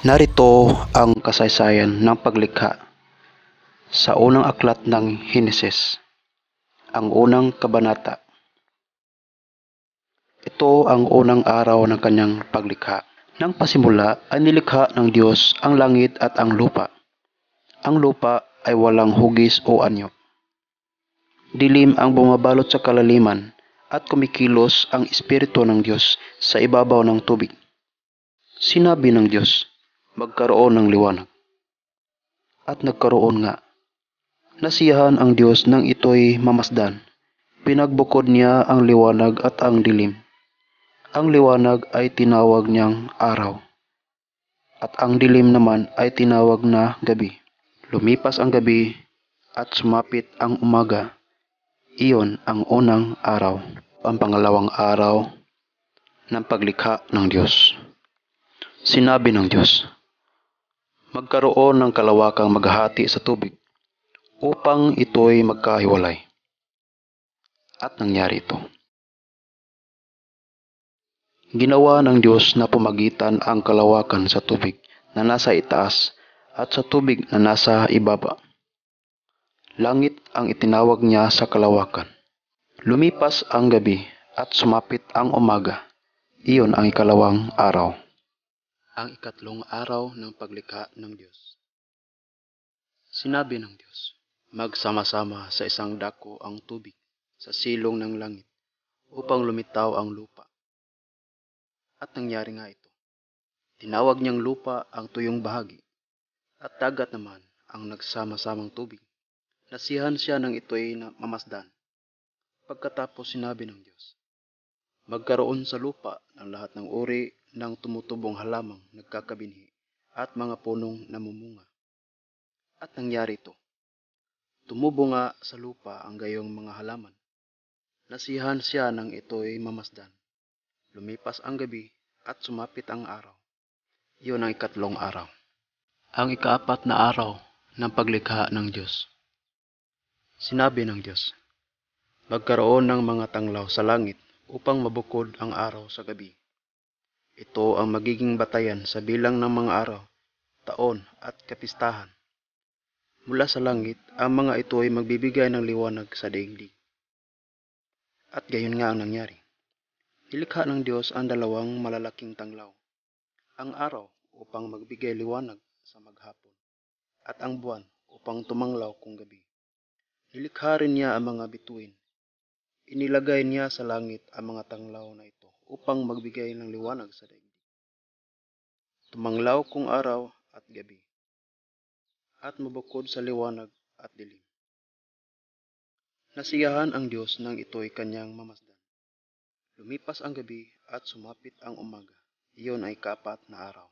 Narito ang kasaysayan ng paglikha sa unang aklat ng Henesis, ang unang kabanata. Ito ang unang araw ng kanyang paglikha. Nang pasimula ay nilikha ng Diyos ang langit at ang lupa. Ang lupa ay walang hugis o anyo. Dilim ang bumabalot sa kalaliman at kumikilos ang Espiritu ng Diyos sa ibabaw ng tubig. Sinabi ng Diyos, magkaroon ng liwanag. At nagkaroon nga. Nasiyahan ang Diyos nang ito'y mamasdan. Pinagbukod niya ang liwanag at ang dilim. Ang liwanag ay tinawag niyang araw, at ang dilim naman ay tinawag na gabi. Lumipas ang gabi at sumapit ang umaga. Iyon ang unang araw, ang pangalawang araw ng paglikha ng Diyos. Sinabi ng Diyos, magkaroon ng kalawakang maghahati sa tubig upang ito'y magkahiwalay. At nangyari ito. Ginawa ng Diyos na pumagitan ang kalawakan sa tubig na nasa itaas at sa tubig na nasa ibaba. Langit ang itinawag niya sa kalawakan. Lumipas ang gabi at sumapit ang umaga. Iyon ang ikalawang araw. Ang ikatlong araw ng paglikha ng Diyos. Sinabi ng Diyos, magsama-sama sa isang dako ang tubig sa silong ng langit upang lumitaw ang lupa. At nangyari nga ito. Tinawag niyang lupa ang tuyong bahagi at dagat naman ang nagsama-samang tubig. Nasiyahan siya nang ito'y mamasdan. Pagkatapos sinabi ng Diyos, magkaroon sa lupa ng lahat ng uri ng tumutubong halamang nagkakabinhi at mga punong namumunga. At nangyari ito. Tumubo nga sa lupa ang gayong mga halaman. Nasiyahan siya nang ito'y mamasdan. Lumipas ang gabi at sumapit ang araw. Iyon ang ikatlong araw. Ang ikaapat na araw ng paglikha ng Diyos. Sinabi ng Diyos, magkaroon ng mga tanglaw sa langit upang mabukod ang araw sa gabi. Ito ang magiging batayan sa bilang ng mga araw, taon at kapistahan. Mula sa langit, ang mga ito ay magbibigay ng liwanag sa daigdig. At gayon nga ang nangyari. Nilikha ng Diyos ang dalawang malalaking tanglaw, ang araw upang magbigay liwanag sa maghapon, at ang buwan upang tumanglaw kung gabi. Nilikha rin niya ang mga bituin. Inilagay niya sa langit ang mga tanglaw na ito upang magbigay ng liwanag sa daigdig. Tumanglaw kung araw at gabi, at mabukod sa liwanag at dilim. Nasiyahan ang Diyos nang ito'y kanyang mamasdan. Lumipas ang gabi at sumapit ang umaga. Iyon ay ikaapat na araw.